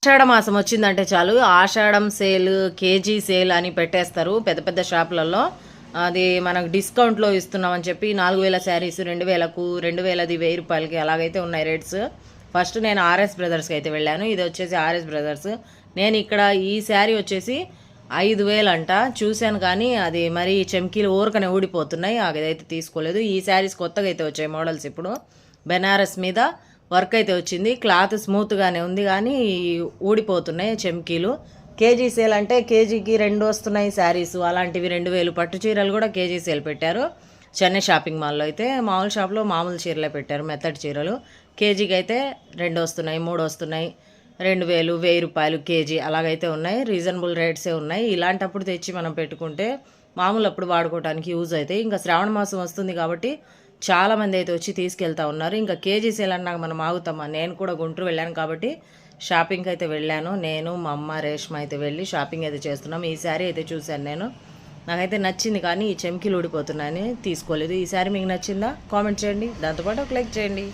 ఆషాఢ మాసం వచ్చిందంటే చాలు ఆషాఢం సేల్, కేజీ సేల్ అని పెట్టేస్తారు పెద్ద పెద్ద షాపులలో. అది మనకు డిస్కౌంట్లో ఇస్తున్నామని చెప్పి 4000 శారీస్ 2000కు, 2000ది 1000 రూపాయలకి అలాగైతే ఉన్నాయి రేట్స్. ఫస్ట్ నేను ఆర్ఎస్ బ్రదర్స్కి అయితే వెళ్ళాను. ఇది వచ్చేసి ఆర్ఎస్ బ్రదర్స్. నేను ఇక్కడ ఈ శారీ వచ్చేసి 5000 అంట చూశాను, కానీ అది మరి చెమ్కీలు ఊరకనే ఊడిపోతున్నాయి. అదైతే తీసుకోలేదు. ఈ శారీస్ కొత్తగా అయితే వచ్చాయి మోడల్స్. ఇప్పుడు బెనారస్ మీద వర్క్ అయితే వచ్చింది. క్లాత్ స్మూత్గానే ఉంది, కానీ ఊడిపోతున్నాయి చెమ్కీలు. కేజీ సేల్ అంటే కేజీకి 2 వస్తున్నాయి శారీస్. అలాంటివి 2000. పట్టు చీరలు కూడా కేజీ సేల్ పెట్టారు చెన్నై షాపింగ్ మాల్లో. అయితే మామూలు షాప్లో మామూలు చీరలే పెట్టారు, మెత్తడి చీరలు. కేజీకి అయితే 2 వస్తున్నాయి, 3 వస్తున్నాయి, 2000, 1000 రూపాయలు కేజీ అలాగైతే ఉన్నాయి. రీజనబుల్ రేట్సే ఉన్నాయి. ఇలాంటప్పుడు తెచ్చి మనం పెట్టుకుంటే మామూలు అప్పుడు వాడుకోవడానికి యూజ్ అవుతాయి. ఇంకా శ్రావణ మాసం వస్తుంది కాబట్టి చాలామంది అయితే వచ్చి తీసుకెళ్తా ఉన్నారు. ఇంకా కేజీ సేల్ అన్నాక మనం ఆగుతామా? నేను కూడా గుంటూరు వెళ్ళాను కాబట్టి షాపింగ్కి అయితే వెళ్ళాను. నేను మా అమ్మ రేష్మ అయితే వెళ్ళి షాపింగ్ అయితే చేస్తున్నాం. ఈ శారీ అయితే చూశాను నేను, నాకైతే నచ్చింది, కానీ ఈ చెమ్కీలు ఊడిపోతున్నాయని తీసుకోలేదు. ఈ శారీ మీకు నచ్చిందా? కామెంట్ చేయండి, దాంతోపాటు ఒక లైక్ చేయండి.